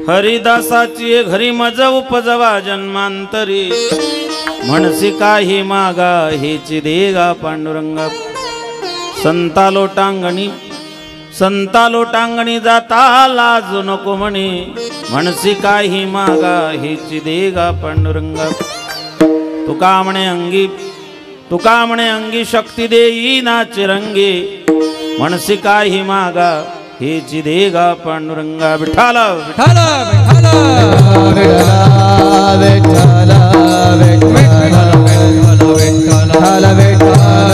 हरिदासाची घरी मज उपजवा जन्मांतरी म्हणसी काही मागा हेची देगा पांडुरंगा संता लोटांगणी जाता लाजू नको म्हणे म्हणसी काही मागा हेची देगा पांडुरंगा तुका म्हणे अंगी शक्ती देई ना चिरंगी म्हणसी काही मागा हेची देगा पांडुरंगा विठाला विठाला विठाला विठाला विठाला विठाला विठाला विठाला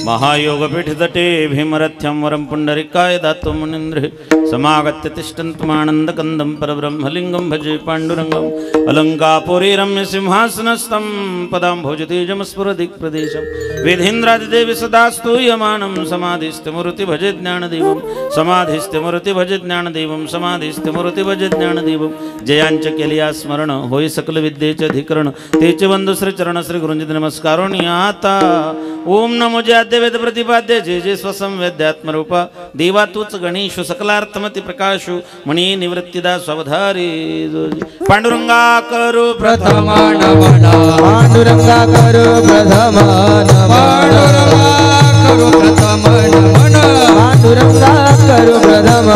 महायोगपीठ तटे भीमरथ्यं वरं पुंडरीकाय दातो मुनीन्द्र समागत्य तिष्ठन्तमानन्दकन्दं परब्रह्मलिङ्गं भजे पाण्डुरङ्गम् अलङ्कापुरी रम्यसिंहासनस्थं पदाम्भोजतेजमस्फुरदिक्प्रदेशं वेधीन्द्रादिदेवि सदा स्तूयमानं समाधिस्थिमूर्ति भजे ज्ञानदेवं समाधिस्थिमूर्ति भजे ज्ञानदेवं समाधिस्थिमूर्ति भजे ज्ञानदेवं जयांच केलिया स्मरण होय सकल विद्येचे अधिकरण तेचे वंदु श्री चरण श्री गुरुंजी नमस्कारोनी आता ओम नमो जयाद्य वेद प्रतिपाद्य जे जे स्वसं वेद्यात्मरूपा देवा तूच गणेश सकलार्थमति प्रकाशु मणी निवृत्तिदा स्वधारी पांडुरंगा करू प्रथम नमन पांडुरंगा करू प्रथम पांडुरंगा करू प्रथम नमन पांडुरंगा करू प्रथम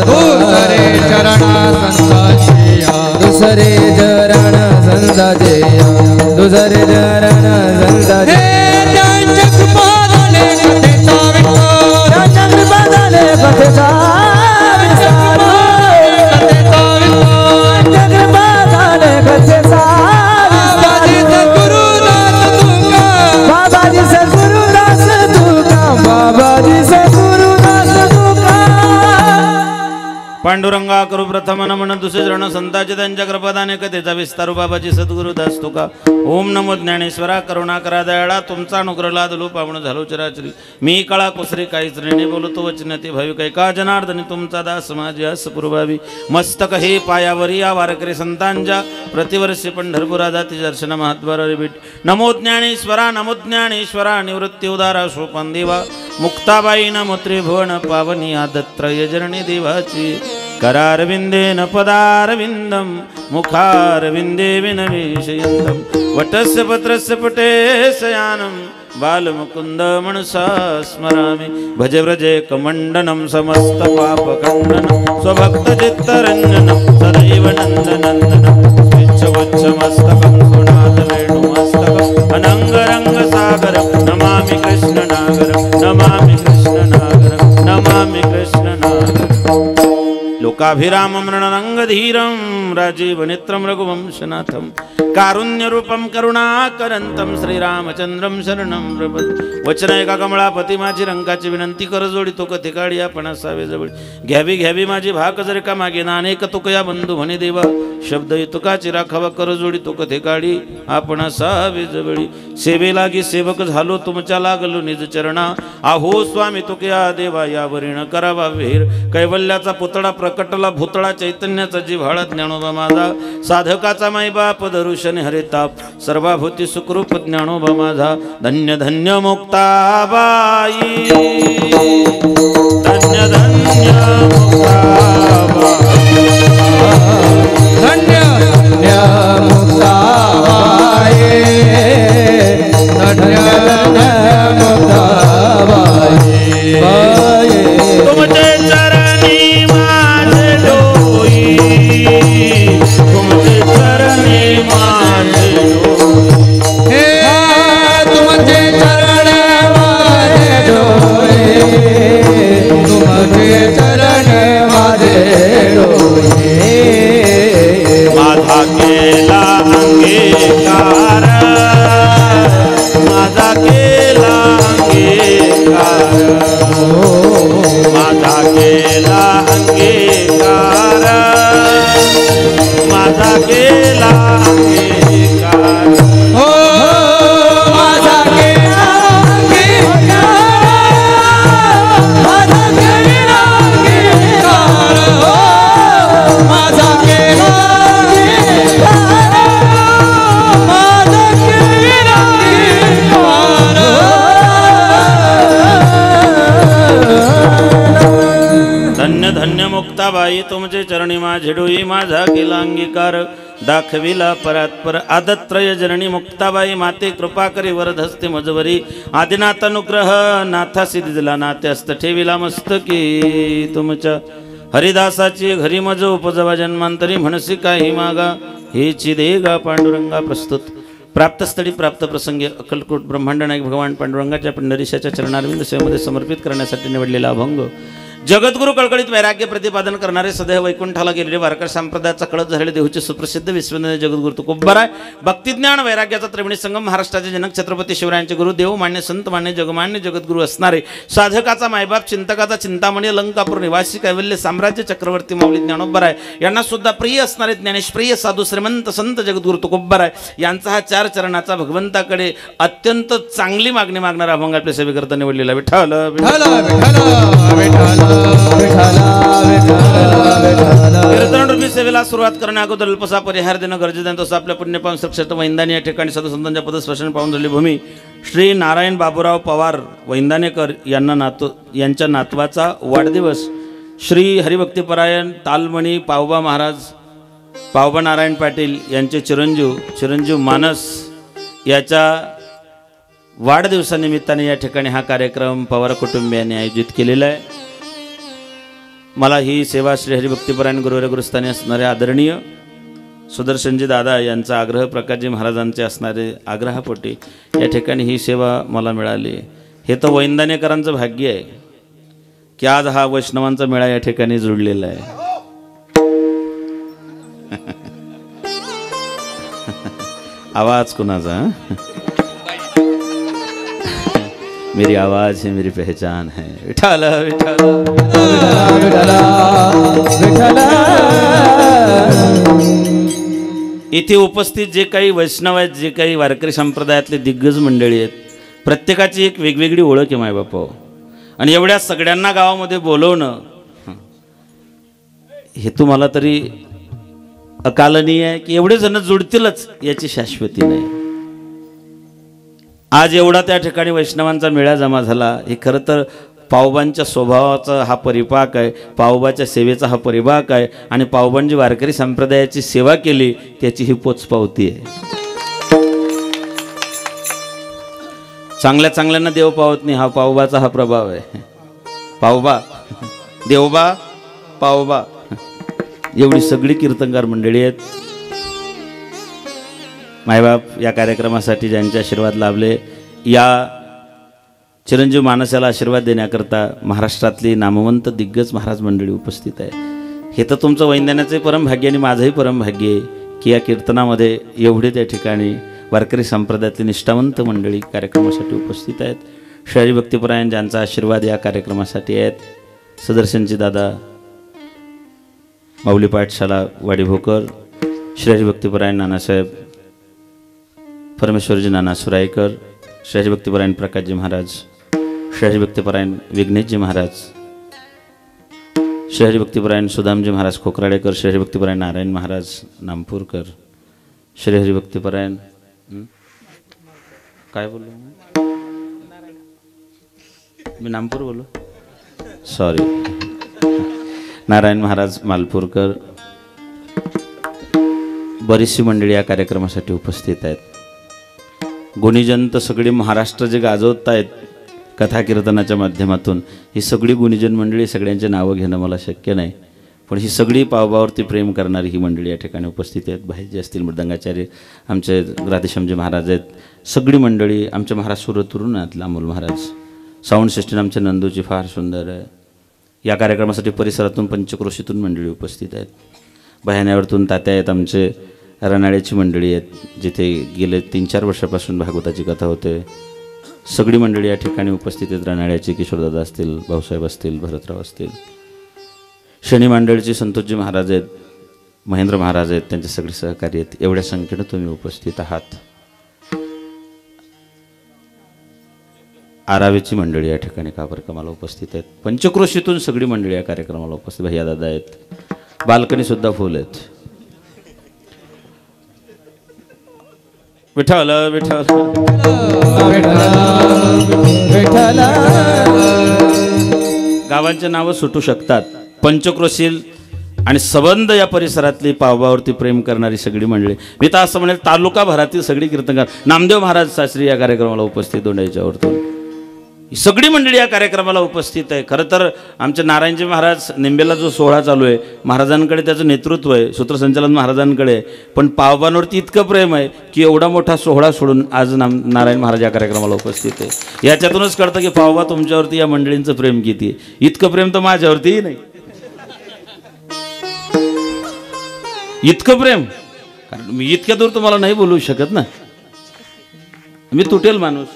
दुसरे चरण संताजिया दुसरे चरण संताजिया दुसरे चरण संताजिया पांडुरंगा करू प्रथम नमन दुसरे चरण संतांचे त्यांच्या कृपादाने कथेचा विस्तारू बाबाजी सद्गुरुदास तुका ओम नमो ज्ञानेश्वरा करुणाकरा दयाळा तुमचा अनुग्रह लादलो पावण झालो चराचरी मी कळा कुसरी काहीच ऋणे बोलतो वचन ते भाविक का जनार्दनी तुमचा दास माझी अस पूर्वावी मस्तक हे पायावरी या वारकरी संतांच्या प्रतिवर्षी पंढरपुरा जाती दर्शन महाद्वार भेट नमो ज्ञानेश्वरा निवृत्ती उदारा सोपन देवा मुक्ताबाई नमो त्रिभुवन पावनी आदत्रय जननी देवाची करारविंदेन पदारविंदम मुखारविंदे विनवेशयन्तम वटस्य पत्रस्य पटे शयानं बालमुकुंद मनसा स्मरामि भजे व्रजे कमंडनं समस्त पापखण्डनं स्वभक्तचित्तरञ्जनं सदैव नन्दनन्दनं स्विच्छवच्छमस्तकं सुनाद वेणुमस्तकम् अनङ्गरङ्गसागरं नमामि कृष्णनागरं नमामि कृष्णनागरं नमामि कृष्णनागरं लोकाभिरामं रणरङ्गधीरं राजीवनेत्रं रघुवंशनाथं कारुण्यरूपं करुणाकरंतं श्रीरामचंद्रं शरणं प्रपद्ये वचन एका कमळापती माझी रंकाची विनंती कर जोडी तो कथे काढी आपण असावे जवळ घ्यावी माझी भाक जर का मागे नानेक तुकया बंधू म्हणे देवा शब्द तुकाची राखावा कर जोडी तो कथे काढी आपण असावे जवळी सेवे लागी सेवक झालो तुमच्या लागलो निज चरणा आहो स्वामी तुकया देवा यावरीण करावा वेर कैवल्याचा पुतळा प्रकटला भूतळा चैतन्याचा जिव्हाळा ज्ञानोबा माझा साधकाचा माईबाप दरुशने हरिताप सर्वाभूती सुखरूप ज्ञानोबा माझा धन्य धन्य मुक्ताबाई धन्य धन्य मुक्ताबाई धन्य धन्य मुक्ताबाई धन्य धन्य मुक्ताबाई तुमचे चरणी माझे डोई तुमचे चरणी माझे हे तुमचे चरण माझे डोळे तुमचे चरण माझे डोळे माझा केला अंगीकार माझा केला अंगीकार मुक्ताबाई तुमचे चरणी माझे डोई माझा केला अंगीकार दाखविला परात्पर आदत्रय जननी मुक्ताबाई माते कृपा करी वरदहस्ते मजवरी आदिनाथ अनुग्रह नाथासी दिला नात्यास्त ठेविला मस्तकी तुमच्या हरिदासाची घरी मज उपजवा जन्मांतरी म्हणसी काही मागा हेची देगा पांडुरंगा प्रस्तुत प्राप्तस्थळी प्राप्त प्रसंगी अक्कलकोट ब्रह्मांड नायक भगवान पांडुरंगाच्या पंढरीशाच्या चरणारविंद सेवेमध्ये समर्पित करण्यासाठी निवडलेला अभंग जगद्गुरु कळकळीत वैराग्य प्रतिपादन करणारे सदैव वैकुंठाला गेलेले वारकरी संप्रदायाचा कळत झालेले देऊचे सुप्रसिद्ध विश्वनंद जगद्गुरु तुकोबाराय भक्तिज्ञान वैराग्याचा त्रिवेणी संगम महाराष्ट्राचे जनक छत्रपती शिवरायांचे गुरु देव मान्य संत मान्य जगमान्य जगद्गुरु असणारे साधकाचा मायबाप चिंतकाचा चिंतामणी अलंकापूर निवासी कैवल्य साम्राज्य चक्रवर्ती माऊली ज्ञानोबाराय यांना सुद्धा प्रिय असणारे ज्ञानेश प्रिय साधू श्रीमंत संत जगद्गुरु तुकोबाराय यांचा हा 4 चरणाचा भगवंताकडे अत्यंत चांगली मागणी मागणारा अभंग आपल्या सेवेकरता निवडलेला विठ्ठल कीर्तनरूपी सेवेला सुरुवात करण्या अगोदर अल्पसा परिहार देणं गरजेचं आहे. तसं आपल्या पुण्यपावन श्रेष्ठ वैंदाने या ठिकाणी साधू संतांच्या पदस्पर्शन पाहून झाली भूमी श्री नारायण बाबूराव पवार वैंदानेकर यांच्या नातवाचा वाढदिवस श्री हरिभक्तीपरायण तालमणी पावबा महाराज पावबा नारायण पाटील यांचे चिरंजीव मानस याच्या वाढदिवसानिमित्ताने या ठिकाणी हा कार्यक्रम पवार कुटुंबियांनी आयोजित केलेला आहे. मला ही सेवा श्री हरिभक्तीपरायण गुरुवर गुरुस्थानी असणारे आदरणीय सुदर्शनजी दादा यांचा आग्रह प्रकाशजी महाराजांचे असणारे आग्रहापोटी या ठिकाणी ही सेवा मला मिळाली. हे तर वैंदानेकरांचं भाग्य आहे की आज हा वैष्णवांचा मेळा या ठिकाणी जुळलेला आहे. आवाज कुणाचा? मेरी आवाज है मेरी पहचान है. विठ्ठल विठ्ठल इथे उपस्थित जे काही वैष्णव आहेत जे काही वारकरी संप्रदायातले दिग्गज मंडळी आहेत प्रत्येकाची एक वेगवेगळी ओळख आहे मायबापा. आणि एवढ्या सगळ्यांना गावामध्ये बोलवणं हे तुम्हाला तरी अकालनीय आहे की एवढे जण जुळतीलच याची शाश्वती नाही. आज एवढा त्या ठिकाणी वैष्णवांचा मेळा जमा झाला हे खरं तर पावबांच्या स्वभावाचा हा परिपाक आहे, पावबाच्या सेवेचा हा परिपाक आहे. आणि पावबांची वारकरी संप्रदायाची सेवा केली त्याची ही पोचपावती आहे. चांगल्या चांगल्यांना देव पावत नाही हा पावबाचा हा प्रभाव आहे. पावबा देवबा पावबा एवढी सगळी कीर्तनकार मंडळी आहेत. मायबाप या कार्यक्रमासाठी ज्यांचे आशीर्वाद लाभले या चिरंजीव मानसाला आशीर्वाद देण्याकरता महाराष्ट्रातली नामवंत दिग्गज महाराज मंडळी उपस्थित आहे. हे तर तुमचं वैंदानाचे परमभाग्य आणि माझंही परमभाग्य आहे की या कीर्तनामध्ये एवढे त्या ठिकाणी वारकरी संप्रदायातली निष्ठावंत मंडळी कार्यक्रमासाठी उपस्थित आहेत. श्री हरिभक्तीपरायण ज्यांचा आशीर्वाद या कार्यक्रमासाठी आहेत सुदर्शनजी दादा माऊली पाठशाला वाडीभोकर, श्री हरिभक्तीपरायण नानासाहेब परमेश्वरजी नाना सुरायकर, श्री हरिभक्तीपरायण प्रकाशजी महाराज, श्री हरिभक्तीपरायण विघ्नेशजी महाराज, श्री हरिभक्तीपरायण सुदामजी महाराज खोकराडेकर, श्री हरिभक्तीपरायण नारायण महाराज नामपूरकर, श्री हरिभक्तीपरायण काय बोललो मी नामपूर बोललो सॉरी नारायण महाराज मालपूरकर. बरीचशी मंडळी या कार्यक्रमासाठी उपस्थित आहेत. गुणीजन तर सगळी महाराष्ट्र जे गाजवत आहेत कथा कीर्तनाच्या माध्यमातून ही सगळी गुणीजन मंडळी सगळ्यांचे नावं घेणं मला शक्य नाही पण ही सगळी पावबावरती प्रेम करणारी ही मंडळी या ठिकाणी उपस्थित आहेत. बाहेर जे असतील मृदंगाचार्य आमचे राधेश्यामजी महाराज आहेत, सगळी मंडळी आमचे महाराज सुरतवरून आहेत अमोल महाराज, साऊंड सिस्टम आमच्या नंदूची फार सुंदर आहे. या कार्यक्रमासाठी परिसरातून पंचक्रोशीतून मंडळी उपस्थित आहेत. बहाण्यावरतून तात्या आहेत, आमचे रनाळ्याची मंडळी आहेत जिथे गेले 3-4 वर्षापासून भागवताची कथा होते. सगळी मंडळी या ठिकाणी उपस्थित आहेत. रनाळ्याची किशोरदादा असतील, भाऊसाहेब असतील, भरतराव असतील. शनी मंडळीचे संतोषजी महाराज आहेत, महेंद्र महाराज आहेत, त्यांचे सगळे सहकारी आहेत. एवढ्या संख्येनं तुम्ही उपस्थित आहात. आरावेची मंडळी या ठिकाणी कार्यक्रमाला उपस्थित आहेत. पंचक्रोशीतून सगळी मंडळी या कार्यक्रमाला उपस्थित. भैया दादा आहेत, बाल्कनी सुद्धा फुल आहेत. विठ्ठल विठ्ठल गावांचे नावं सुटू शकतात. पंचक्रोशील आणि सबंध या परिसरातली पावभावरती प्रेम करणारी सगळी मंडळी, मी तर असं म्हणेल तालुकाभरातील सगळी कीर्तनकार, नामदेव महाराज शास्त्री या कार्यक्रमाला उपस्थित दोंडाईच्यावरतून सगळी मंडळी या कार्यक्रमाला उपस्थित आहे. खरं तर आमचे नारायणजी महाराज निंबेला जो सोहळा चालू आहे, महाराजांकडे त्याचं नेतृत्व आहे, सूत्रसंचालन महाराजांकडे आहे, पण पावबांवरती इतकं प्रेम आहे की एवढा मोठा सोहळा सोडून आज नारायण महाराज या कार्यक्रमाला उपस्थित आहे. याच्यातूनच कळतं की पावबा तुमच्यावरती या मंडळींचं प्रेम किती आहे. इतकं प्रेम तर माझ्यावरतीही नाही, इतकं प्रेम. कारण मी इतक्या दूर तुम्हाला नाही बोलू शकत ना, मी तुटेल माणूस.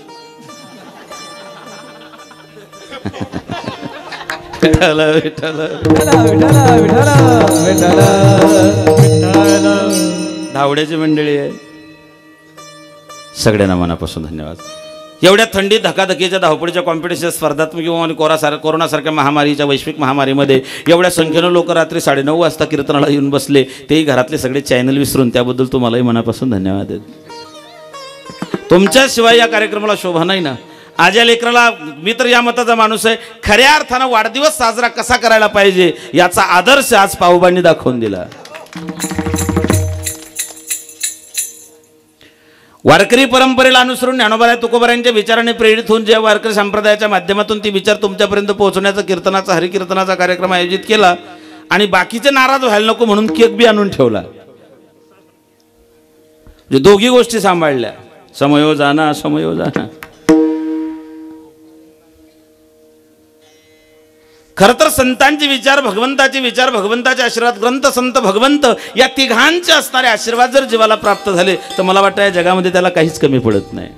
विठ्ठल विठ्ठल धावड्याची मंडळी आहे, सगळ्यांना मनापासून धन्यवाद. एवढ्या थंडी धकाधकीच्या धावपळीच्या कॉम्पिटिशन स्पर्धात्मक आणि कोरोनासारख्या महामारीच्या वैश्विक महामारीमध्ये एवढ्या संख्येनं लोक रात्री 9:30 वाजता कीर्तनाला येऊन बसले, तेही घरातले सगळे चॅनल विसरून, त्याबद्दल तुम्हालाही मनापासून धन्यवाद आहेत. तुमच्याशिवाय या कार्यक्रमाला शोभा नाही ना. आज या लेकराला, मी तर या मताचा माणूस आहे, खऱ्या अर्थानं वाढदिवस साजरा कसा करायला पाहिजे याचा आदर्श आज पावबांनी दाखवून दिला. वारकरी परंपरेला अनुसरून ज्ञानोबा तुकोबारायांच्या विचाराने प्रेरित होऊन ज्या वारकरी संप्रदायाच्या माध्यमातून ती विचार तुमच्यापर्यंत पोहोचवण्याचा कीर्तनाचा हरिकीर्तनाचा कार्यक्रम आयोजित केला आणि बाकीचे नाराज व्हायला नको म्हणून केक बी आणून ठेवला. दोघी गोष्टी सांभाळल्या, समयोजाना समयोजाना. खरं तर संतांचे विचार, भगवंताचे विचार, भगवंताचे आशीर्वाद, ग्रंथ, संत, भगवंत या तिघांचे असणारे आशीर्वाद जर जीवाला प्राप्त झाले तर मला वाटतं या जगामध्ये त्याला काहीच कमी पडत नाही.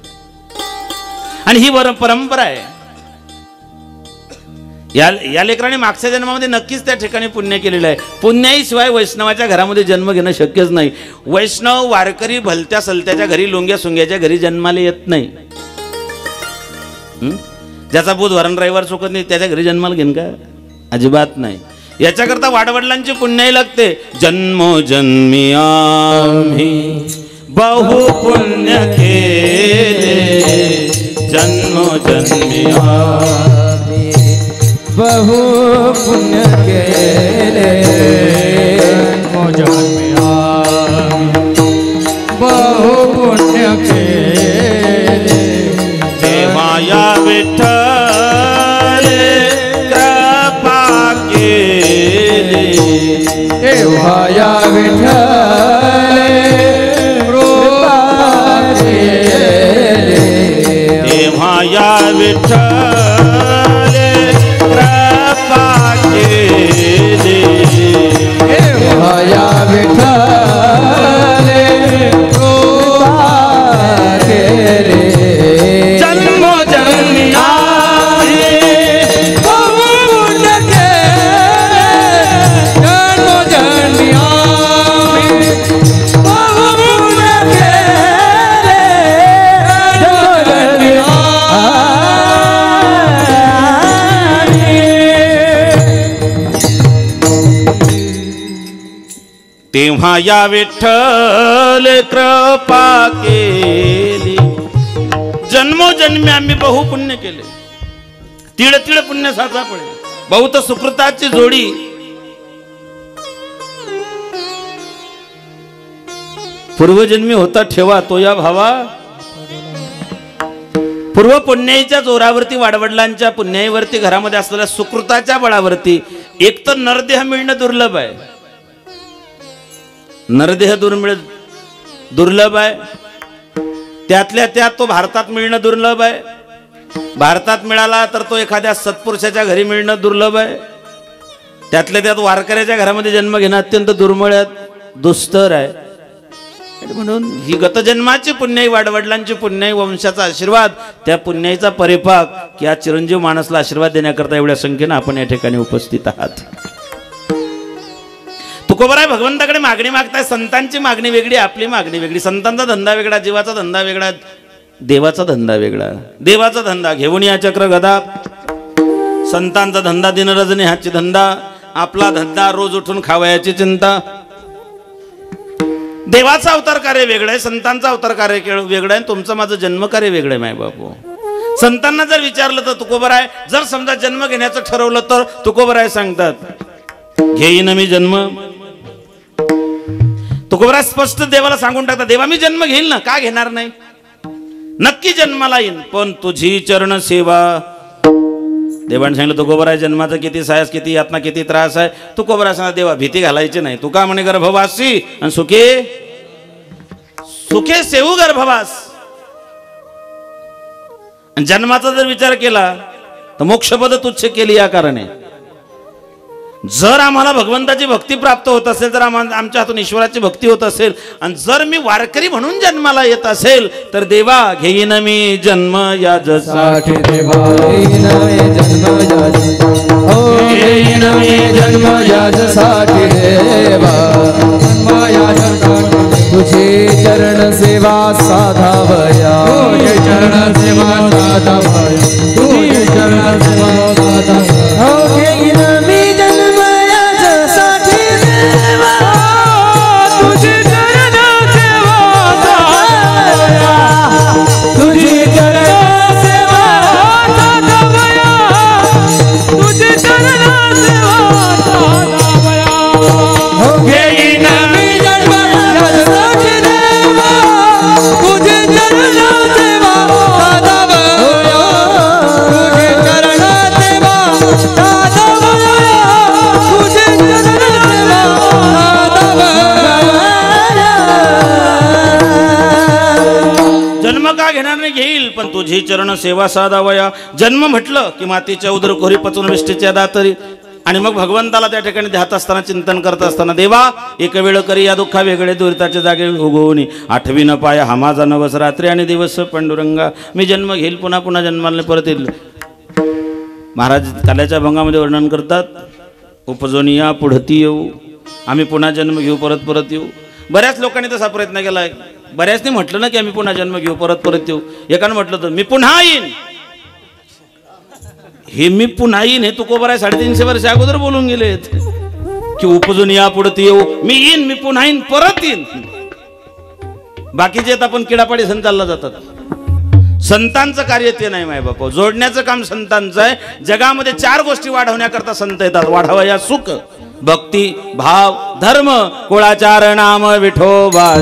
आणि ही परंपरा आहे. या लेकराने मागच्या जन्मामध्ये नक्कीच त्या ठिकाणी पुण्य केलेलं आहे. पुण्याईशिवाय वैष्णवाच्या घरामध्ये जन्म घेणं शक्यच नाही. वैष्णव वारकरी भलत्या सलत्याच्या घरी, लोंग्या सोंग्याच्या घरी जन्माला येत नाही. ज्याचा बुध वरण रविवार चुकत नाही त्याच्या घरी जन्माला घेईन का? अजिबात नाही. याच्याकरता वाडवडिलांची पुण्याई लागते. जन्मोजन्मी आम्ही बहु पुण्य केले, जन्मोजन्मी आम्ही बहु पुण्य केले, जन्मोजन्मी आम्ही बहु पुण्य केले. देवाया विठ्ठल कृपा केली, देवाया विठ्ठल कृपा केली, देवाया विठ्ठल कृपा केली, देवाया विठ्ठल कृपा केली. जन्मोजन्मी आम्ही बहु पुण्य केले, जन्मोजन्मी आम्ही बहु पुण्य केले, जन्मोजन्मी तेव्हा या विठ्ठल कृपा केली. जन्मोजन्मी आम्ही बहु पुण्य केले, तिळ तिळ पुण्य साचा पडे. बहुत सुकृताची जोडी पूर्वजन्मी होता ठेवा तो या भावा. पूर्व पुण्याईच्या जोरावरती, वाडवडिलांच्या पुण्याईवरती, घरामध्ये असलेल्या सुकृताच्या बळावरती एक तर नरदेह मिळणं दुर्लभ आहे. नरदेह दुर्लभ आहे. त्यातल्या त्यात तो भारतात मिळणं दुर्लभ आहे. भारतात मिळाला तर तो एखाद्या सत्पुरुषाच्या घरी मिळणं दुर्लभ आहे. त्यातल्या त्यात वारकऱ्याच्या घरामध्ये जन्म घेणं अत्यंत दुर्मिळ दुस्तर आहे. म्हणून ही गतजन्माची पुण्याई, वाडवडिलांची पुण्याई, वंशाचा आशीर्वाद, त्या पुण्याईचा परिपाक की आज चिरंजीव माणसला आशीर्वाद देण्याकरता एवढ्या संख्येनं आपण या ठिकाणी उपस्थित आहात. तुकोबाराय भगवंताकडे मागणी मागताय. संतांची मागणी वेगळी, आपली मागणी वेगळी. संतांचा धंदा वेगळा, जीवाचा धंदा वेगळा, देवाचा धंदा वेगळा. देवाचा धंदा घेऊन या चक्र गदा. संतांचा धंदा दिनरजनी हाची धंदा. आपला धंदा रोज उठून खावयाची चिंता. देवाचा अवतार कार्य वेगळं आहे, संतांचा अवतार कार्य वेगळं आहे. तुमचं माझं जन्म कार्य वेगळं आहे. माय बापू, संतांना जर विचारलं तर तुकोबाराय, जर समजा जन्म घेण्याचं ठरवलं तर तुकोबाराय सांगतात घेईन मी जन्म. तुकोबरा स्पष्ट देवाला सांगून टाकता, देवा मी जन्म घेईल ना, का घेणार नाही, नक्की जन्माला येईन, पण तुझी चरण सेवा. देवाने सांगितलं तुकोबरा जन्माचा किती सायस, किती यातना, किती त्रास आहे. तुकोबरा सांगा देवा भीती घालायची नाही, तू का म्हणे गर्भवासी आणि सुखे सुखे सेवू गर्भवास. जन्माचा जर विचार केला तर मोक्षपद तुच्छ केली या कारणे. जर आम्हाला भगवंताची भक्ती प्राप्त होत असेल, जर आमच्या हातून ईश्वराची भक्ती होत असेल, आणि जर मी वारकरी म्हणून जन्माला येत असेल, तर देवा घेईन मी जन्म याजसाठी. देवा घेईन मी जन्म याज, हो घेईन मी जन्म याजसाठी. देवा जन्म याजसाठी तुझी चरण सेवा साधावया. तुझे चरण सेवा साधावया. तुझे चरण सेवा साधावया. हो घेईन मी जन्म याजसाठी. देवा तुझे चरण सेवा साधावया. तुझे चरण सेवा साधावया. तुझे चरण सेवा साधावया. हो घेईन मी जन्म याजसाठी. देवा तुझे चरण सेवा साधावया. तुझे चरण सेवा साधावया. तुझे चरण सेवा साधावया. जन्म का घेणार नाही, घेईल, पण तुझी चरण सेवा साधावया. जन्म म्हटलं की मातीच्या उदर कोरी पचून विष्टीच्या दातरी. आणि मग भगवंताला त्या ठिकाणी ध्यात असताना, चिंतन करत असताना, देवा एक वेळ करी या दुःखा वेगळे दुरिताच्या जागे उगवणी. आठवी न पाय हा माझा नवस रात्री आणि दिवस पांडुरंगा. मी जन्म घेईल, पुन्हा पुन्हा जन्माला परत येईल. महाराज काल्याच्या भंगामध्ये वर्णन करतात, उपजोनी या पुढती येऊ, आम्ही पुन्हा जन्म घेऊ, परत परत येऊ. बऱ्याच लोकांनी तसा प्रयत्न केला आहे. बऱ्याचने म्हटलं ना की आम्ही पुन्हा जन्म घेऊ, परत परत येऊ. एकानं म्हटलं तर मी पुन्हा येईन. हे मी पुन्हा येईन हे तुकोबराय 350 वर्ष अगोदर बोलून गेलेत की उपजून या पुढे येऊ, मी येईन, मी पुन्हा येईन, परत येईन. बाकीचे आपण किडापाडी संतांना जातात. संतांचं कार्य ते नाही माय बापा, जोडण्याचं काम संतांचं आहे. जगामध्ये 4 गोष्टी वाढवण्याकरता संत येतात. वाढावा या सुख, भक्ती, भाव, धर्म, कुळाचार नाम विठोबा.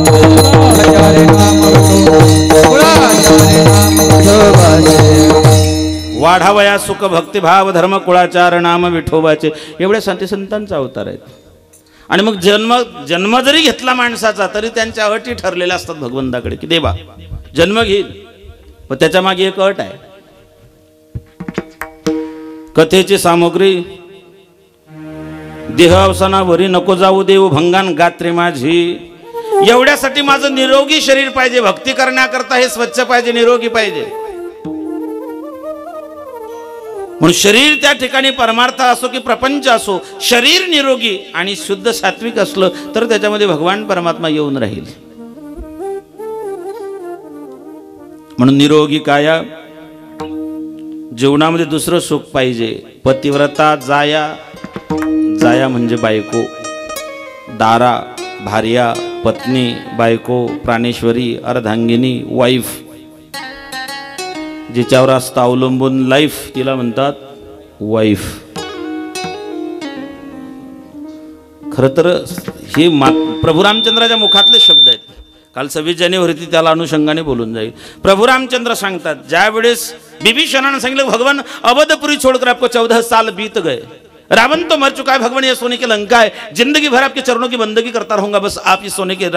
वाढावया सुख, भक्ती, भाव, धर्म, कुळाचार नाम विठोबाचे. एवढे संतांचा अवतार आहेत. आणि मग जन्म जरी घेतला माणसाचा तरी त्यांच्या अटी ठरलेल्या असतात भगवंताकडे की देवा जन्म घेईल, पण त्याच्या मागे एक अट आहे. कथेची सामग्री देह अवसानावरी नको जाऊ देऊ भंगान गात्रे माझी. एवढ्यासाठी माझं निरोगी शरीर पाहिजे. भक्ती करण्याकरता हे स्वच्छ पाहिजे, निरोगी पाहिजे. म्हणून शरीर त्या ठिकाणी परमार्थ असो की प्रपंच असो, शरीर निरोगी आणि शुद्ध सात्विक असलं तर त्याच्यामध्ये भगवान परमात्मा येऊन राहील. म्हणून निरोगी काया. जीवनामध्ये दुसरं सुख पाहिजे. पतिव्रता जाया. जाया म्हणजे बायको, दारा, भार्या, पत्नी, बायको, प्राणेश्वरी, अर्धांगिनी, वाईफ, जिच्यावर असतं अवलंबून लाईफ, तिला म्हणतात वाईफ. खरं तर हे प्रभू रामचंद्राच्या मुखातले शब्द आहेत. काल 26 जानेवारी त्याला अनुषंगाने बोलून जाईल. प्रभू रामचंद्र सांगतात, ज्या वेळेस विभीषणाने सांगितलं भगवान अवधपुरी छोड़कर आपको 14 साल बीत गए, रावण तो मर चुका है, भगवान ये सोने की लंका है, जिंदगी भर आपके चरणों की बंदगी करता रहूंगा, बस आप इस सोने के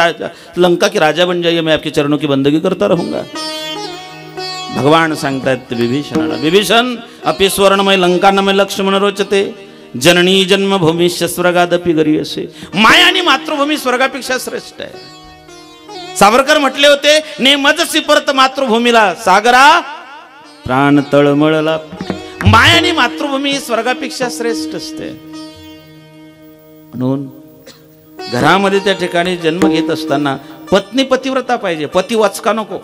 लंका के राजा बन जाइए, मैं आपके चरणों की बंदगी करता रहूंगा. भगवान सांगतात विभीषणाला, विभीषण अपि स्वर्णमय लंकानमय लक्ष्मण रोचते, जननी जन्मभूमीश्च स्वर्गादपि गरीयसे. माया आणि मातृभूमी स्वर्गापेक्षा श्रेष्ठ आहे. सावरकर म्हटले होते, ने मजसी परत मातृभूमीला सागरा प्राण तळमळला. माया आणि मातृभूमी स्वर्गापेक्षा श्रेष्ठ असते. म्हणून घरामध्ये त्या ठिकाणी जन्म घेत असताना पत्नी पतिव्रता पाहिजे, पती वचका नको.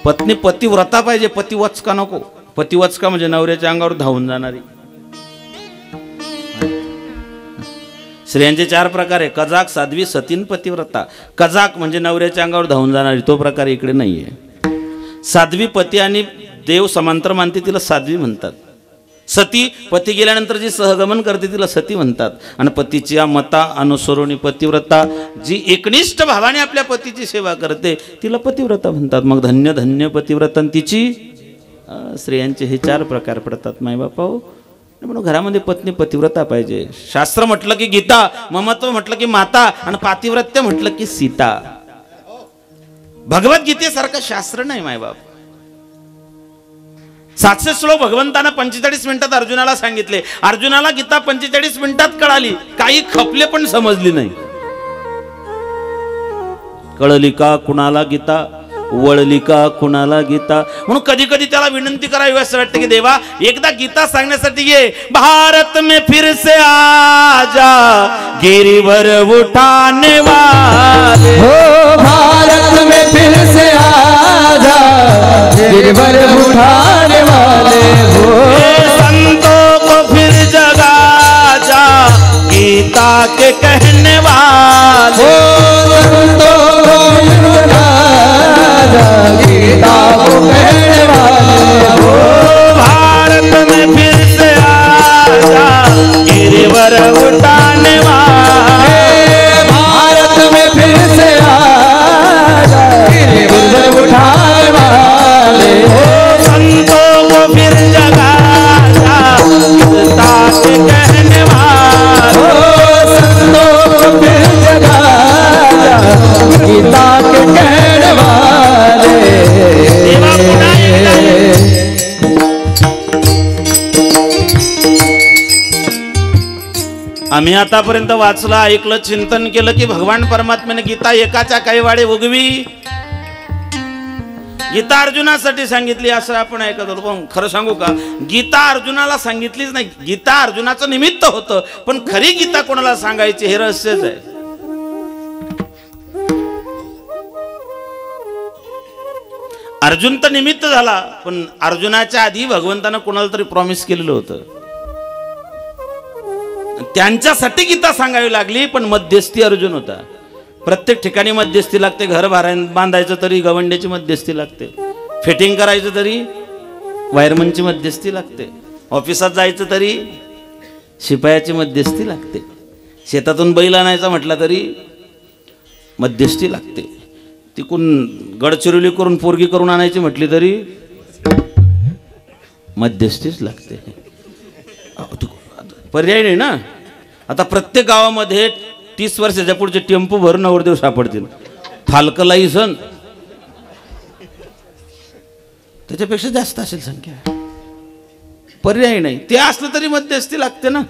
पत्नी पतिव्रता पाहिजे, पती वचका नको. पती वचका म्हणजे नवऱ्याच्या अंगावर धावून जाणारी. स्त्रियांचे 4 प्रकार आहे, कजाक, साध्वी, सतीन, पतिव्रता. कजाक म्हणजे नवऱ्याच्या अंगावर धावून जाणारी, तो प्रकार इकडे नाहीये. साध्वी पती आणि देव समांतर मानते, तिला साध्वी म्हणतात. सती, पती गेल्यानंतर जी सहगमन करते तिला सती म्हणतात. आणि पतीच्या मता अनुसरून पतिव्रता जी एकनिष्ठ भावाने आपल्या पतीची सेवा करते तिला पतिव्रता म्हणतात. मग धन्य धन्य पतिव्रता. तिची स्त्रियांचे हे 4 प्रकार पडतात मायबापा हो. म्हणून घरामध्ये पत्नी पतिव्रता पाहिजे. शास्त्र म्हटलं की गीता, ममत्व म्हटलं की माता, आणि पातिव्रत्य म्हटलं की सीता. भगवद्गीतेसारखं शास्त्र नाही मायबाप. 700 श्लोक भगवंतानं 45 मिनिटात अर्जुनाला सांगितले. अर्जुनाला गीता 45 मिनिटात कळाली, काही खपले पण समजली नाही. कळली का कुणाला गीता, वळली का कुणाला गीता. म्हणून कधी कधी त्याला विनंती करावी असं वाटतं की देवा एकदा गीता सांगण्यासाठी ये. भारत में फिर से आजा गिरिवर उठाने वाले, हो भारत में फिर से आजा गिरवर उठाने वाले, हो संतों को फिर जगा जा गीता के कहने वाले, हो संतों को जगा जा गीता को कहने वाले, हो भारत में फिर से आजा गिरिवर उठाने वाले, भारत में फिर से आजा गिरवर उठाने वाले, हो संतों को फिर जगा जा गीता के कहने वाले, ओ संतों को फिर जगा जा गीता के कहने वाले. देवा पुन्हा एकदा आम्ही आतापर्यंत वाचलं, ऐकलं, चिंतन केलं की भगवान परमात्म्याने गीता एकाच्या काही वाडे उगवी. गीता अर्जुनासाठी सांगितली असं आपण ऐकत होतो. पण खरं सांगू का, गीता अर्जुनाला सांगितलीच नाही. गीता अर्जुनाचं निमित्त होतं, पण खरी गीता कोणाला सांगायची हे रहस्यच आहे. अर्जुन तर निमित्त झाला, पण अर्जुनाच्या आधी भगवंतानं कोणाला तरी प्रॉमिस केलेलं होतं. त्यांच्यासाठी गीता सांगावी लागली, पण मध्यस्थी अर्जुन होता. प्रत्येक ठिकाणी मध्यस्थी लागते. घर बांधायचं तरी गवंड्याची मध्यस्थी लागते, फिटिंग करायचं तरी वायरमनची मध्यस्थी लागते, ऑफिसात जायचं तरी शिपायाची मध्यस्थी लागते, शेतातून बैल आणायचा म्हटला तरी मध्यस्थी लागते, तिकून गडचिरोली करून पोरगी करून आणायची म्हटली तरी मध्यस्थीच लागते. पर्याय नाही ना. आता प्रत्येक गावामध्ये 30 वर्षाच्या पुढचे टेम्पो भरून नवरदेव सापडतील. फालकं लायसन त्याच्यापेक्षा जास्त असेल संख्या. पर्याय नाही. ते असलं तरी मध्यस्थी लागते ना.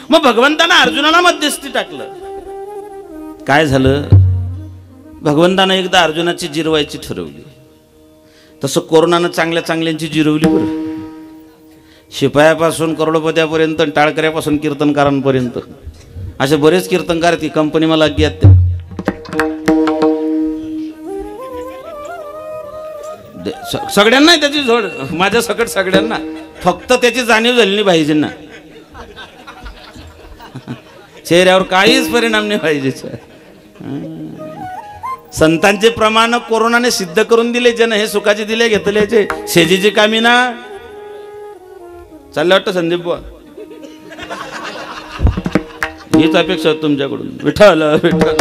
मग भगवंतानं अर्जुनाला मध्यस्थी टाकलं. काय झालं, भगवंतानं एकदा अर्जुनाची जिरवायची ठरवली. तसं कोरोनानं चांगल्या चांगल्यांची जिरवली बरं. शिपायापासून करोडपत्यापर्यंत, टाळकऱ्यापासून कीर्तनकारांपर्यंत असे बरेच कीर्तनकार ती कंपनी मला घेत. सगळ्यांना त्याची जोड, माझ्या सकट सगळ्यांना. फक्त त्याची जाणीव झाली नाही भाईजींना. चेहऱ्यावर काहीच परिणाम नाही पाहिजे. संतांचे प्रमाण कोरोनाने सिद्ध करून दिले. जन हे सुखाचे दिले घेतल्याचे शेजीची कामी ना. चाललं वाटतं संदीप बुवा, हीच अपेक्षा होती तुमच्याकडून. विठ्ठल विठ्ठल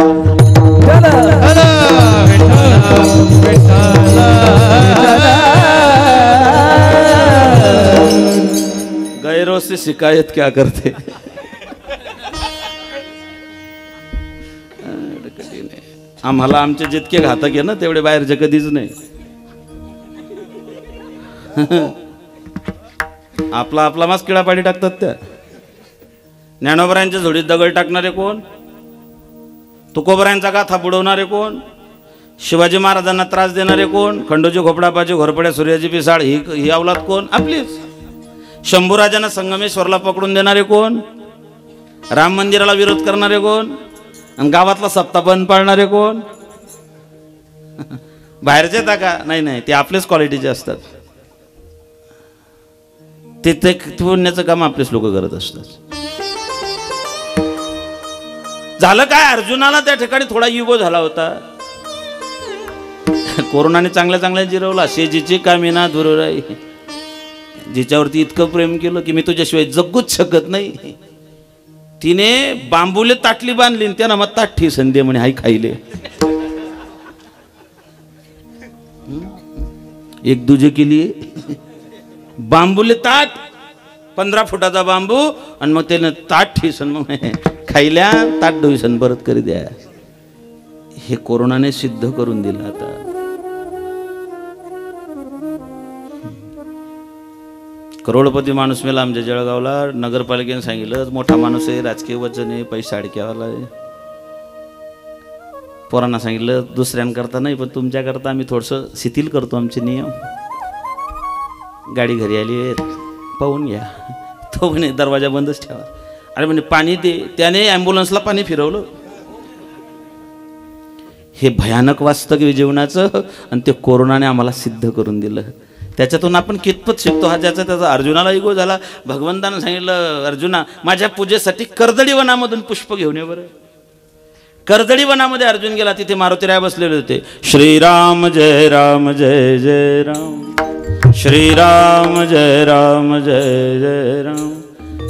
गैरों से शिकायत क्या करते. आम्हाला आमचे जितके घातक आहे ना तेवढे बाहेरचे कधीच नाही. आपला आपला मास किडापाडी टाकतात त्या. ज्ञानोबरायांच्या झोडीत दगड टाकणारे कोण, तुकोबरायांचा गाथा बुडवणारे कोण, शिवाजी महाराजांना त्रास देणारे कोण, खंडोजी खोपडापाची घोरपड्या सूर्याची पिसाळ ही अवलाद कोण, आपलीच. शंभूराजांना संगमेश्वरला पकडून देणारे कोण, राम मंदिराला विरोध करणारे कोण, आणि गावातला सप्ताह बंद पाळणारे कोण. बाहेरचे टाका नाही नाही, ते आपलेच क्वालिटीचे असतात. ते पुण्याचं काम आपलेच लोक करत असतात. झालं काय, अर्जुनाला त्या ठिकाणी थोडा युगो झाला होता. कोरोनाने चांगल्या चांगल्या जिरवला. शेजीची कामिना दुरराई. जिच्यावरती इतकं प्रेम केलं की मी तुझ्याशिवाय जगूच शकत नाही, तिने बांबूले ताटली बांधली त्यानं मग ताठी संधी म्हणे हाय खाईले. एक दूजे के लिए बांबूले ताट 15 फुटाचा बांबू आणि मग त्यानं ताट ठेसन मग खायल्या ताट डोईसन परत करी द्या. हे कोरोनाने सिद्ध करून दिलं. आता करोडपती माणूस मेला आमच्या जळगावला. नगरपालिकेने सांगितलं मोठा माणूस आहे, राजकीय वचन आहे, पैसा अडक्यावाला आहे. पोरांना सांगितलं दुसऱ्यांकरता नाही पण तुमच्याकरता आम्ही थोडंसं शिथिल करतो आमचे नियम. गाडी घरी आली पाहून घ्या. तो म्हणे दरवाजा बंदच ठेवा. अरे म्हणे पाणी दे. त्याने ॲम्ब्युलन्सला पाणी फिरवलं. हे भयानक वास्तव जीवनाचं आणि ते कोरोनाने आम्हाला सिद्ध करून दिलं. त्याच्यातून आपण कितपत शिकतो हा ज्याचा त्याचा अर्जुनाला इगो झाला. भगवंतानं सांगितलं अर्जुना माझ्या पूजेसाठी कर्दळी वनामधून पुष्प घेऊन ये बरं. कर्दळी वनामध्ये अर्जुन गेला. तिथे मारुतीराय बसलेले होते. श्रीराम जय राम जय जय राम, श्रीराम जय राम जय जय राम.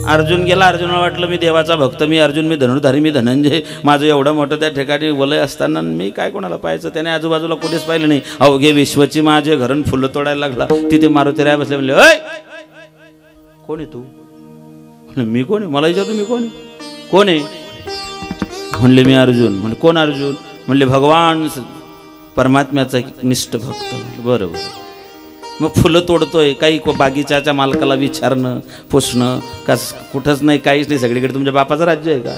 अर्जुन गेला. अर्जुनाला वाटलं मी देवाचा भक्त, मी अर्जुन, मी धनुर्धारी, मी धनंजय, माझं एवढं मोठं त्या ठिकाणी वलय असताना मी काय कोणाला पाहायचं. त्याने आजूबाजूला कुठेच पाहिलं नाही. अवघे विश्वची माझे घरून फुलं तोडायला लागला. तिथे मारुतीराय बसले. म्हणले ओय कोण आहे तू? मी कोण आहे? मला विचारतो मी कोण आहे? कोण आहे? म्हणले मी अर्जुन. म्हणजे कोण अर्जुन? म्हणले भगवान परमात्म्याचा निष्ठ भक्त. बरोबर. मग फुलं तोडतोय काही बागीच्याच्या मालकाला विचारणं पुसणं का कुठंच नाही, काहीच नाही, सगळीकडे तुमच्या बापाचं राज्य आहे का?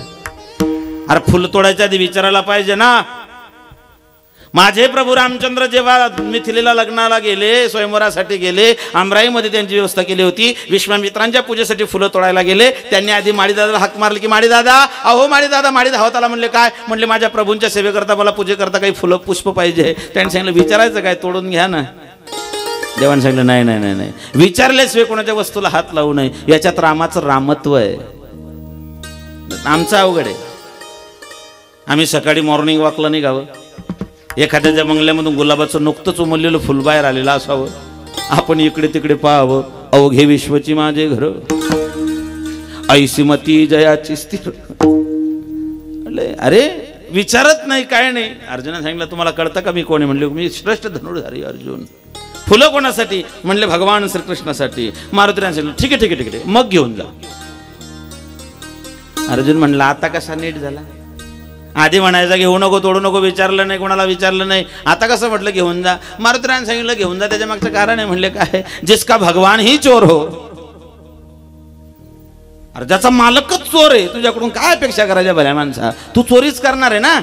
अरे फुलं तोडायच्या आधी विचारायला पाहिजे ना. माझे प्रभू रामचंद्र जेव्हा मिथिलेला लग्नाला गेले, स्वयंवरासाठी गेले, आमराईमध्ये त्यांची व्यवस्था केली होती. विश्वामित्रांच्या पूजेसाठी फुलं तोडायला गेले. त्यांनी आधी माळीदादाला हाक मारली की माळीदादा, अहो माळीदादा. माळी धावत आला. म्हणले काय? म्हणले माझ्या प्रभूंच्या सेवेकरता मला पूजेकरता काही फुलं पुष्प पाहिजे. त्यांनी सांगितलं विचारायचं काय, तोडून घ्या ना. देवाने सांगितलं नाही नाही नाही नाही, विचारल्याशिवाय कोणाच्या वस्तूला हात लावू नये. याच्यात रामाचं रामत्व आहे. आमचं अवघड आहे. आम्ही सकाळी मॉर्निंग वॉकला निघावं, एखाद्याच्या बंगल्यामधून गुलाबाचं नुकतंच उमललेलं फुल बाहेर आलेलं असावं, आपण इकडे तिकडे पाहावं. अवघे विश्वची माझे घर, ऐसीमती जयाची स्थिर. अरे विचारत नाही काय नाही. अर्जुनाने सांगितलं तुम्हाला कळतं का मी कोण आहे? म्हणले मी श्रेष्ठ धनुर्धारी अर्जुन. फुलं कोणासाठी? म्हणले भगवान श्रीकृष्णासाठी. मारुतीराय सांगितलं ठीक आहे ठीक आहे ठीक आहे, मग घेऊन जा. अर्जुन म्हणला आता कसा नीट झाला? आधी म्हणायचा घेऊ नको, तोडू नको, विचारलं नाही, कोणाला विचारलं नाही. आता कसं म्हटलं घेऊन जा? मारुतीराय सांगितलं घेऊन जा. त्याच्या मागचं कारण आहे. म्हणले काय? जिसका भगवान ही चोर हो. अरे ज्याचा मालकच चोर आहे, तुझ्याकडून काय अपेक्षा करायच्या भल्या माणसा? तू चोरीच करणार आहे ना.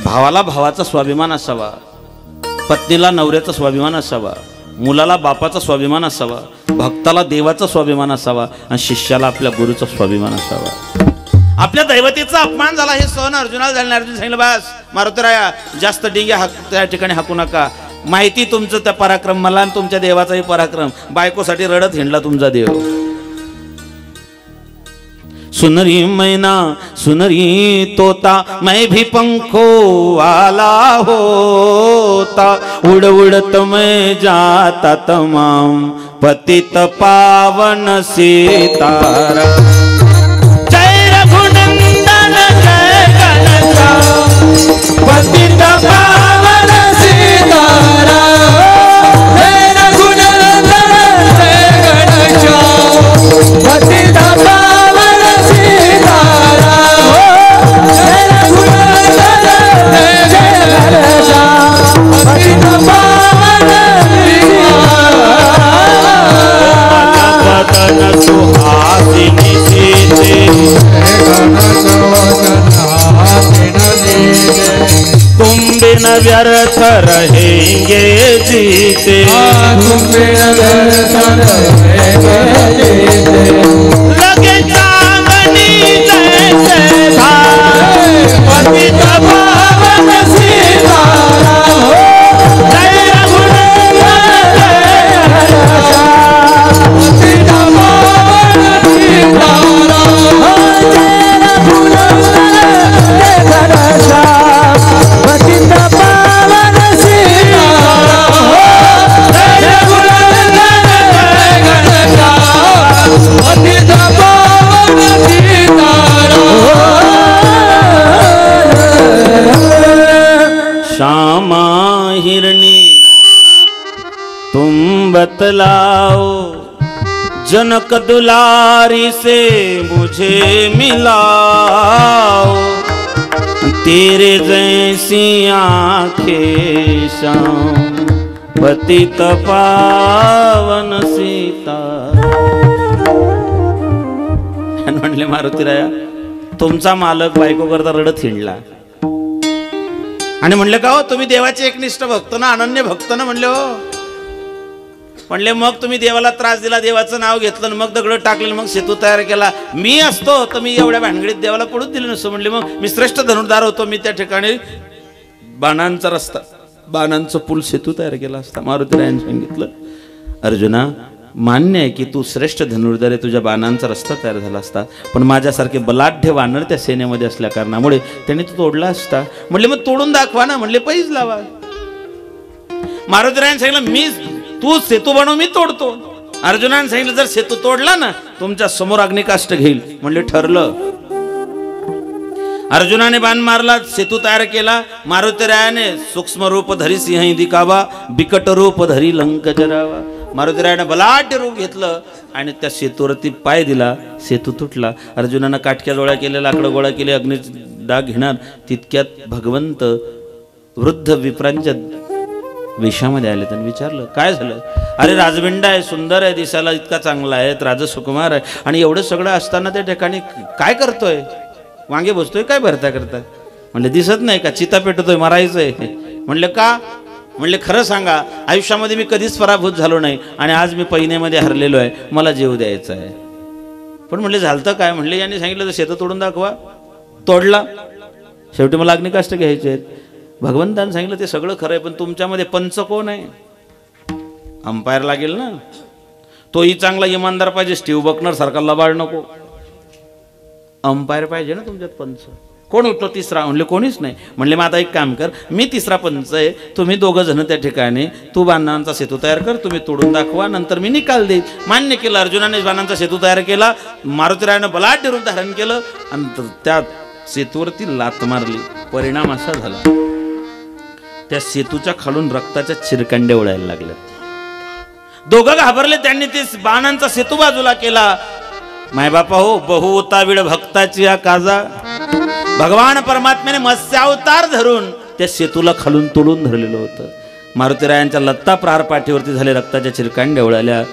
भावाला भावाचा स्वाभिमान असावा, पत्नीला नवऱ्याचा स्वाभिमान असावा, मुलाला बापाचा स्वाभिमान असावा, भक्ताला देवाचा स्वाभिमान असावा आणि शिष्याला आपल्या गुरुचा स्वाभिमान असावा. आपल्या दैवतेचा अपमान झाला हे सहन अर्जुनाला झाले. अर्जुन सांगितलं बस मारुतीराया जास्त डिंग्या त्या ठिकाणी हाकू नका. माहिती तुमचं त्या पराक्रम मला आणि तुमच्या देवाचाही पराक्रम. बायकोसाठी रडत हिंडला तुमचा देव. सुनरी मैना सुनरी तोता मैं भी पंखो वाला होता, उड़ उड़त मैं जाता तमाम पतित पावन सीतारा. जय रघुनंदन जय घनश्याम पतित पावन सीतारा. जय रघुनंदन जय घनश्याम पतित पावन सीतारा. जय रघुनंदन जय घनश्याम पतित पावन बदन सुहासिनी सीते, तुम बिन व्यर्थ रहेंगे जीते. तुम बिन व्यर्थ रहेंगे जीते. लगे चांदनी जैसे धार पतित पावन सीतारा. जय रघुनंदन जय घनश्याम पतित पावन सीतारा. जय रघुनंदन जय घनश्याम पतित पावन सीतारा. हिरणी तुम बतलाओ, जनक दुलारी से मुझे मिलाओ, तेरे जैसी आंखें श्याम पतित पावन सीता. म्हणले मारुतीराया, तुमचा मालक बायको करता रडत हिंडला आणि म्हणले का हो तुम्ही देवाचे एकनिष्ठ भक्त ना, अनन्य भक्त ना. म्हणले हो. म्हणले मग तुम्ही देवाला त्रास दिला, देवाचं नाव घेतलं, मग दगड टाकले, मग सेतू तयार केला. मी असतो तर मी एवढ्या भानगडीत देवाला पडूच दिलं नसतं. म्हणले मग मी श्रेष्ठ धनुर्धार होतो, मी त्या ठिकाणी बाणांचा रस्ता, बाणांचं पूल सेतू तयार केला असता. मारुतीरायाने सांगितलं, अर्जुना मान्य आहे की तू श्रेष्ठ धनुर्धार आहे, तुझ्या बाणांचा रस्ता तयार झाला असता, पण माझ्यासारखे बलाढ्य वानर त्या सेनेमध्ये असल्या कारणामुळे त्यांनी तो तोडला असता. म्हणले मग तोडून दाखवा ना. म्हणले पैज लावा. मारुतीरायाने सांगितलं मी तू सेतू बनव, मी तोडतो. अर्जुनाने सांगितलं जर सेतू तोडला ना तुमच्या समोर अग्निकाष्ट घेईल. म्हणले ठरलं. अर्जुनाने बाण मारला, सेतू तयार केला. मारुतीरायाने सूक्ष्म रूप धरी सिंह दिखावा, बिकट रूप धरी लंक जरावा. मारुतीरायाने बलाढ्य रूप घेतलं आणि त्या सेतूवरती पाय दिला, सेतू तुटला. अर्जुनानं काटक्या गोळा केल्या, लाकडं गोळा केले, अग्नी डाग घेणार तितक्यात भगवंत वृद्ध विप्रांच्या वेशामध्ये आले. त्यांनी विचारलं काय झालं. अरे राजबिंडा आहे, सुंदर आहे, दिसायला इतका चांगला आहे, राजसुकुमार आहे, आणि एवढं सगळं असताना त्या ठिकाणी काय करतोय, वांगे बसतोय काय भरता करता. म्हणले दिसत नाही का, चिता पेटतोय, मारायचंय. म्हणले का. म्हणले खरं सांगा, आयुष्यामध्ये मी कधीच पराभूत झालो नाही आणि आज मी पैनेमध्ये हरलेलो आहे, मला जीव द्यायचा आहे. पण म्हणले झालतं काय. म्हणले यांनी सांगितलं तर शेतं तोडून दाखवा. तोडला. शेवटी मला अग्निकाष्ट घ्यायचे आहेत. भगवंतानं सांगितलं ते सगळं खरं आहे, पण तुमच्यामध्ये पंच कोण आहे. अंपायर लागेल ना, तोही चांगला इमानदार पाहिजे, स्टीव बकनर सारखा लबाड नको. अंपायर पाहिजे ना तुमच्यात पंच. कोण होतो तिसरा. म्हणले कोणीच नाही. म्हणले मग आता एक काम कर, मी तिसरा पंच आहे, तुम्ही दोघं जण त्या ठिकाणी, तू बाणांचा सेतू तयार कर, तुम्ही तोडून दाखवा, नंतर मी निकाल देईल. मान्य केलं. अर्जुनाने बाणांचा सेतू तयार केला. मारुतीरायानं बलाढ्य रूप धारण केलं आणि त्या सेतूवरती लात मारली. परिणाम असा झाला, त्या सेतूच्या खालून रक्ताच्या चिरकांड्या उडायला लागल्या. दोघं घाबरले. त्यांनी ते बाणांचा सेतू बाजूला केला. मायबापा हो, बहु उतावीळ भक्ताची या काजा. भगवान परमात्म्याने मत्स्यावतार धरून त्या सेतूला खालून तोडून धरलेलं होतं. मारुतीरायांच्या लत्ता प्रार पाठीवरती झाले, रक्ताच्या चिरकांड्या उडाल्या.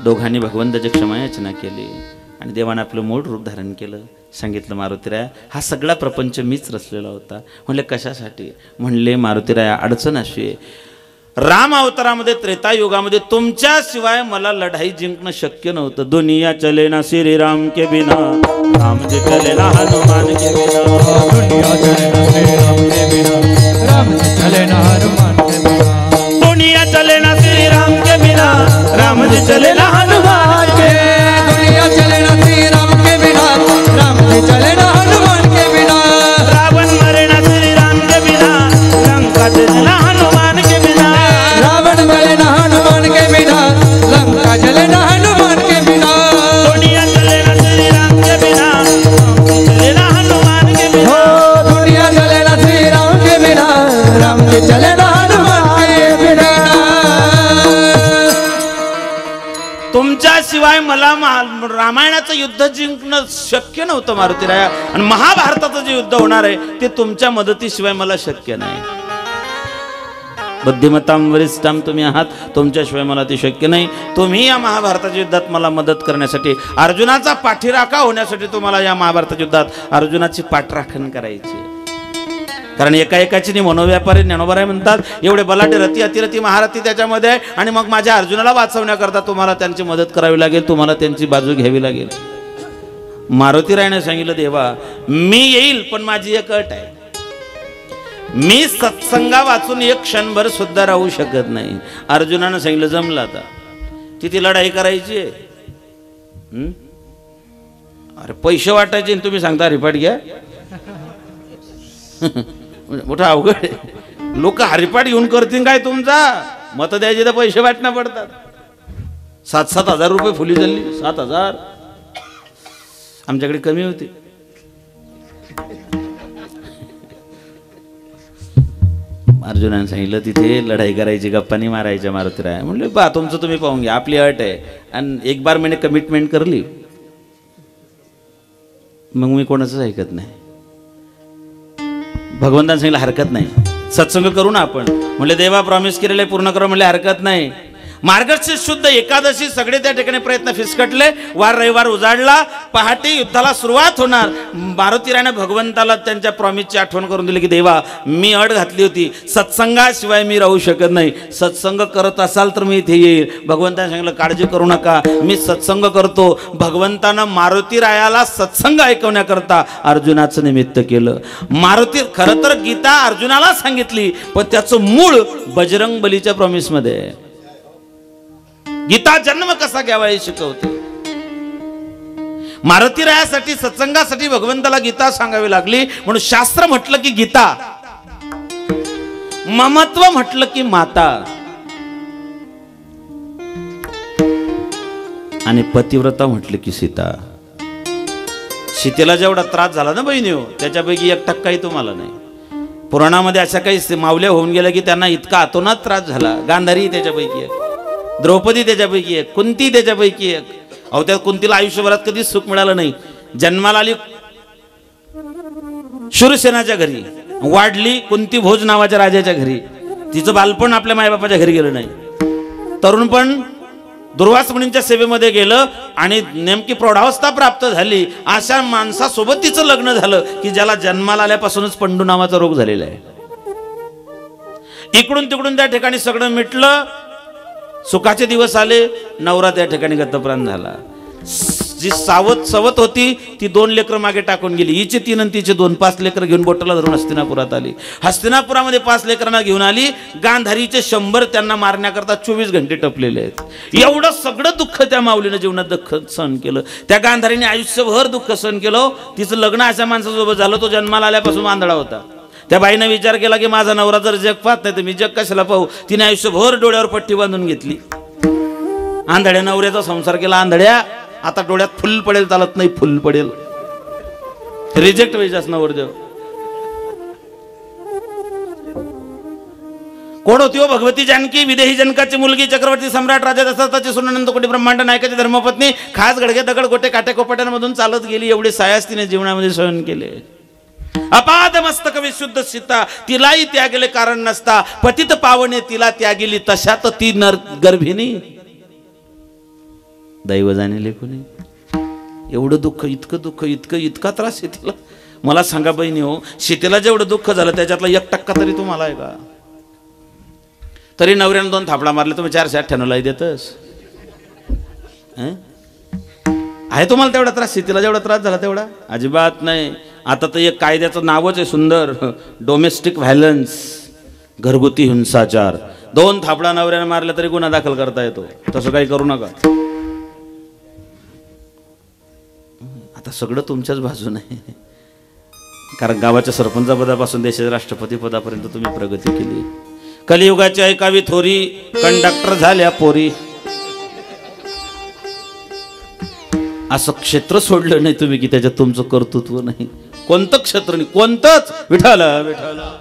दोघांनी भगवंताची क्षमायाचना केली आणि देवाने आपलं मूळ रूप धारण केलं. सांगितलं मारुतीराया हा सगळा प्रपंच मीच रचलेला होता. म्हणले कशासाठी. म्हणले मारुतीराया अडचण अशी आहे, राम अवतारामध्ये त्रेतायुगामध्ये तुमच्याशिवाय मला लढाई जिंकणं शक्य नव्हतं. दुनिया चले ना श्री राम के बिना, राम जी चले ना हनुमान के बिना. दुनिया चले ना श्री राम के बिना, राम जी चले ना हनुमान के बिना. दुनिया चले ना श्री राम के बिना, राम जी चले ना हनुमान के. दुनिया चले ना श्री राम के बिना, राम जी चले ना हनुमान के बिना. रावण मरे ना श्री राम के बिना, लंका चले ना हनुमान के बिना. रावण मरे ना हनुमान के बिना, लंका जले ना हनुमान के बिना. दुनिया चले ना श्री राम के बिना, चले ना हनुमान के बिना. हो दुनिया चले ना श्री राम के बिना, राम जी चले ना हनुमान के बिना. तुमच्याशिवाय मला रामायणाचं युद्ध जिंकणं शक्य नव्हतं मारुतीराया, आणि महाभारताचं जे युद्ध होणार आहे ते तुमच्या मदतीशिवाय मला शक्य नाही. बुद्धिमत्तां वरिष्ठां तुम्ही आहात, तुमच्याशिवाय मला ते शक्य नाही. तुम्ही या महाभारताच्या युद्धात मला मदत करण्यासाठी, अर्जुनाचा पाठीराखा होण्यासाठी तुम्हाला या महाभारताच्या युद्धात अर्जुनाची पाठराखण करायची. कारण एकाएकाची मनोव्यापारी ज्ञानोबराय म्हणतात एवढे बलाढ्य रथी अतिरथी महारथी त्याच्यामध्ये आहे, आणि मग माझ्या अर्जुनाला वाचवण्याकरता तुम्हाला त्यांची मदत करावी लागेल, तुम्हाला त्यांची बाजू घ्यावी लागेल. मारुतीरायाने सांगितलं देवा मी येईल, पण माझी एक अट आहे, मी सत्संगा वाचून एक क्षणभर सुद्धा राहू शकत नाही. अर्जुनानं सांगितलं जमलं, आता ती लढाई करायची आहे. अरे पैसे वाटायचे तुम्ही सांगता हरिपाठ घ्या. मोठा अवघड आहे. लोक हरिपाठ घेऊन करतील काय तुमचा. मत द्यायचे तर पैसे वाटणं पडतात. 7,000 रुपये फुली झाली. 7,000 आमच्याकडे कमी होती. अर्जुनाने सांगितलं तिथे लढाई करायची, गप्पानी मारायच्या मारुतीराया. म्हणले बा तुमचं तुम्ही पाहून घ्या, आपली अट आहे. आणि एक बार मैंने कमिटमेंट करली मग मी कोणाचंच ऐकत नाही. भगवंताने सांगितलं हरकत नाही, सत्संग करू ना आपण. म्हणले देवा प्रॉमिस केलेले पूर्ण करू. म्हणले हरकत नाही. मार्गशीर्ष शुद्ध एकादशी सगळे त्या ठिकाणी प्रयत्न फिसकटले. वार रविवार उजाडला. पहाटे युद्धाला सुरुवात होणार. मारुतीरायाने भगवंताला त्यांच्या प्रॉमिसची आठवण करून दिली की देवा मी अट घातली होती, सत्संगाशिवाय मी राहू शकत नाही. सत्संग करत असाल तर मी इथे येईल. भगवंताने सांगितलं काळजी करू नका, मी सत्संग करतो. भगवंतानं मारुतीरायाला सत्संग ऐकवण्याकरता अर्जुनाचं निमित्त केलं. मारुती खरं तर गीता अर्जुनाला सांगितली, पण त्याचं मूळ बजरंग बलीच्या प्रॉमिसमध्ये आहे. गीता जन्म कसा घ्यावा हे शिकवते. मारुतीरायासाठी सत्संगासाठी भगवंताला गीता सांगावी लागली. म्हणून शास्त्र म्हटलं की गीता, ममत्व म्हटलं की माता, आणि पतिव्रता म्हटलं की सीता. सीतेला जेवढा त्रास झाला ना बहिणी हो, त्याच्यापैकी 1% तुम्हाला नाही. पुराणामध्ये अशा काही मावल्या होऊन गेल्या की त्यांना इतका अतोनात त्रास झाला. गांधारी त्याच्यापैकी एक, द्रौपदी त्याच्यापैकी एक, कुंती त्याच्यापैकी एक. अहो त्या कुंतीला आयुष्यभरात कधीच सुख मिळालं नाही. जन्माला आली शूरसेनाच्या घरी, वाढली कुंती भोज नावाच्या राजाच्या घरी. तिचं बालपण आपल्या मायबापाच्या घरी गेलं नाही. तरुणपण दुर्वास मुनींच्या सेवेमध्ये गेलं आणि नेमकी प्रौढावस्था प्राप्त झाली. अशा माणसासोबत तिचं लग्न झालं की ज्याला जन्माला आल्यापासूनच पंडू नावाचा रोग झालेला आहे. इकडून तिकडून त्या ठिकाणी सगळं मिटलं. सुखाचे दिवस आले. नवरा त्या ठिकाणी गतप्राण झाला. जी सवत होती ती 2 लेकरं मागे टाकून गेली. हिचे 3 आणि तिचे 2, 5 लेकरं घेऊन बोटाला धरून हस्तिनापुरात आली. हस्तिनापुरामध्ये 5 लेकरांना घेऊन आली. गांधारीचे 100 त्यांना मारण्याकरता 24 घंटे टपलेले आहेत. एवढं सगळं दुःख त्या माऊलीनं जीवनात दुःख सहन केलं. त्या गांधारीने आयुष्यभर दुःख सहन केलं. तिचं लग्न अशा माणसासोबत झालं तो जन्माला आल्यापासून आंधळा होता. त्या बाईनं विचार केला की माझा नवरा जर जग पाहत नाही तर मी जग कशाला पाहू. तिने आयुष्यभर डोळ्यावर पट्टी बांधून घेतली. आंधळ्या नवऱ्याचा संसार केला. आंधळ्या आता डोळ्यात फुल पडेल चालत नाही, फुल पडेल. रिजेक्ट व्हायचाच नवरदेव. कोण होती हो भगवती जानकी, विदेही जनकाची मुलगी, चक्रवर्ती सम्राट राजा दशरथाची सून, अनंत कोटी ब्रह्मांड नायकाची धर्मपत्नी. खास गडगे दगड गोटे काटे कोपट्यांमधून चालत गेली. एवढे सायास तिने जीवनामध्ये सहन केले. अपाद मस्तक विशुद्ध सीता, तिलाही त्यागले कारण नसता. पतित पावने तिला त्यागिली, तशात ती नर गर्भिणी. दैव जाणे लेखुनी. एवढं दुःख, इतकं दुःख, इतका त्रास आहे तिला. मला सांगा बहिणी हो, सीतेला जेवढं दुःख झालं त्याच्यातला 1% तरी तुम्हाला आहे का? तरी नवऱ्यानं 2 थापडा मारले, तुम्ही 498ला देतस. आहे तुम्हाला तेवढा त्रास? सीतेला जेवढा त्रास झाला तेवढा अजिबात नाही. आता तर एक कायद्याचं नावच आहे सुंदर, डोमेस्टिक व्हायलन्स, घरगुती हिंसाचार. 2 थापडा नवऱ्याने मारले तरी गुन्हा दाखल करता येतो. तसं काही करू नका. आता सगळं तुमच्याच बाजूने आहे. कारण गावाच्या सरपंचपदापासून देशाच्या राष्ट्रपती पदापर्यंत तुम्ही प्रगती केली. कलियुगाची ऐकावी थोरी, कंडक्टर झाल्या पोरी. असं क्षेत्र सोडलं नाही तुम्ही की त्याच्यात तुमचं कर्तृत्व नाही. कोणतं क्षेत्र नाही, कोणतंच. विठाला विठाला